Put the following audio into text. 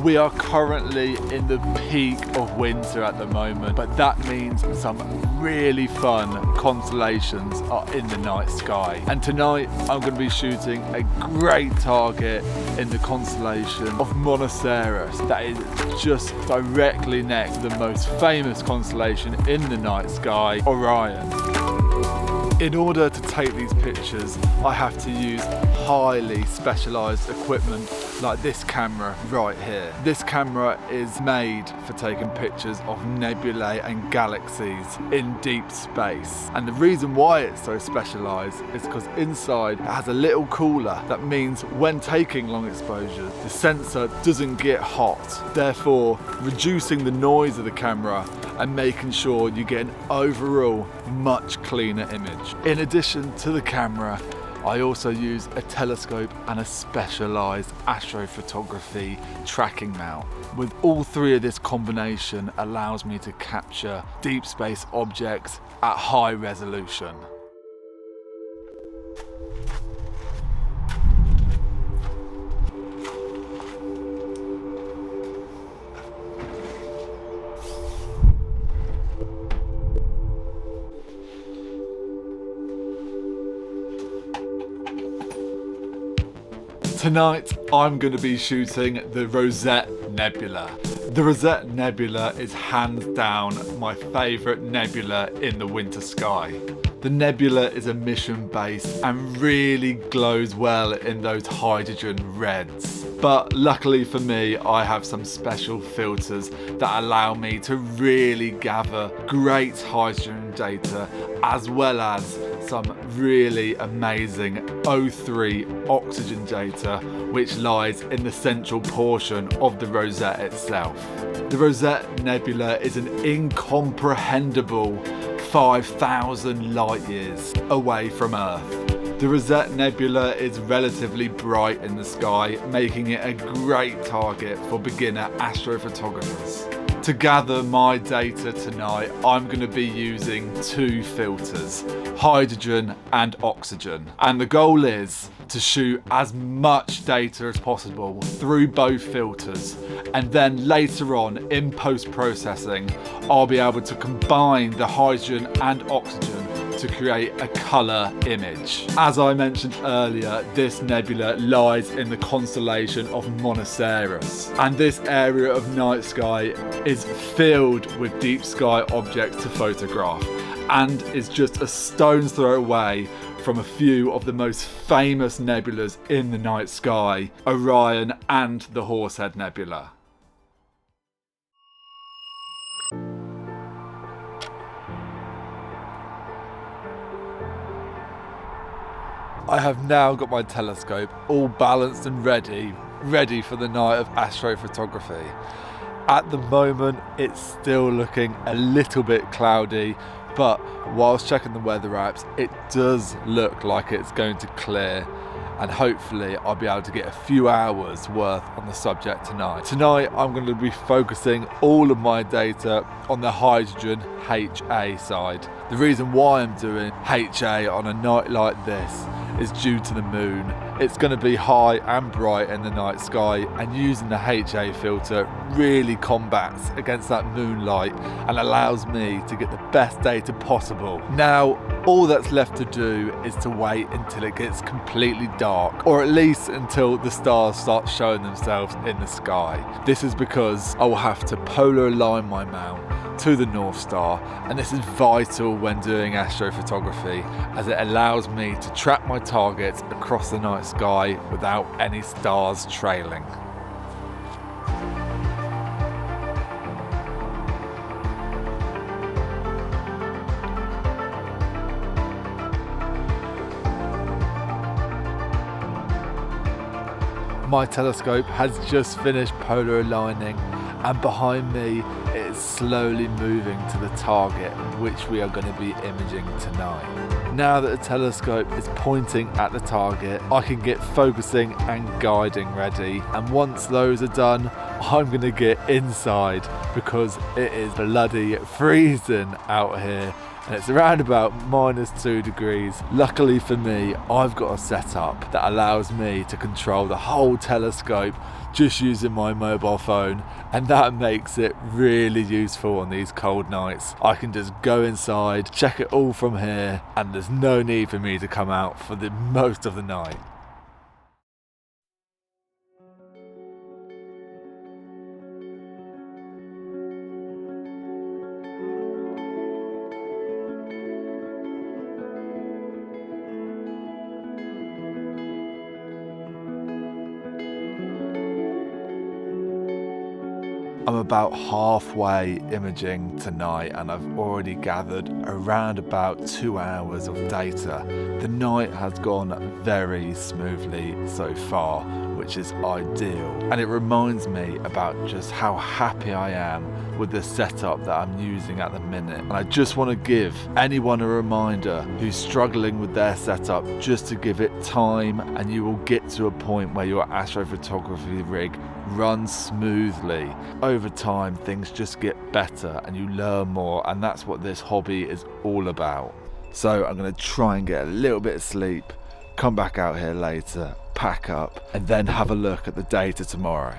We are currently in the peak of winter at the moment, but that means some really fun constellations are in the night sky. And tonight I'm going to be shooting a great target in the constellation of Monoceros that is just directly next to the most famous constellation in the night sky, Orion. In order to take these pictures, I have to use highly specialised equipment like this camera right here. This camera is made for taking pictures of nebulae and galaxies in deep space. And the reason why it's so specialised is because inside it has a little cooler. That means when taking long exposures, the sensor doesn't get hot, therefore reducing the noise of the camera and making sure you get an overall much cleaner image. In addition to the camera, I also use a telescope and a specialised astrophotography tracking mount. With all three of this combination allows me to capture deep space objects at high resolution. Tonight, I'm going to be shooting the Rosette Nebula. The Rosette Nebula is hands down my favourite nebula in the winter sky. The nebula is emission based and really glows well in those hydrogen reds. But luckily for me, I have some special filters that allow me to really gather great hydrogen data as well as some really amazing O3 oxygen data which lies in the central portion of the rosette itself. The Rosette Nebula is an incomprehensible 5,000 light years away from Earth. The Rosette Nebula is relatively bright in the sky, making it a great target for beginner astrophotographers. To gather my data tonight, I'm going to be using two filters, hydrogen and oxygen. And the goal is to shoot as much data as possible through both filters. And then later on in post-processing, I'll be able to combine the hydrogen and oxygen to create a colour image. As I mentioned earlier, this nebula lies in the constellation of Monoceros, and this area of night sky is filled with deep sky objects to photograph and is just a stone's throw away from a few of the most famous nebulas in the night sky, Orion and the Horsehead Nebula. I have now got my telescope all balanced and ready for the night of astrophotography. At the moment, it's still looking a little bit cloudy, but whilst checking the weather apps, it does look like it's going to clear, and hopefully I'll be able to get a few hours worth on the subject tonight. Tonight, I'm going to be focusing all of my data on the hydrogen HA side. The reason why I'm doing HA on a night like this is due to the moon. It's going to be high and bright in the night sky, and using the HA filter really combats against that moonlight and allows me to get the best data possible. Now, all that's left to do is to wait until it gets completely dark, or at least until the stars start showing themselves in the sky. This is because I will have to polar align my mount to the North Star, and this is vital when doing astrophotography as it allows me to track my targets across the night sky without any stars trailing. My telescope has just finished polar aligning, and behind me it is slowly moving to the target which we are going to be imaging tonight. Now that the telescope is pointing at the target, I can get focusing and guiding ready, and once those are done, I'm going to get inside because it is bloody freezing out here and it's around about -2 degrees. Luckily for me, I've got a setup that allows me to control the whole telescope just using my mobile phone, and that makes it really useful on these cold nights. I can just go inside, check it all from here, and there's no need for me to come out for the most of the night. I'm about halfway imaging tonight, and I've already gathered around about 2 hours of data. The night has gone very smoothly so far, which is ideal, and it reminds me about just how happy I am with the setup that I'm using at the minute. And I just want to give anyone a reminder who's struggling with their setup just to give it time, and you will get to a point where your astrophotography rig runs smoothly. Over time, things just get better and you learn more, and that's what this hobby is all about. So I'm going to try and get a little bit of sleep, come back out here later, pack up, and then have a look at the data tomorrow.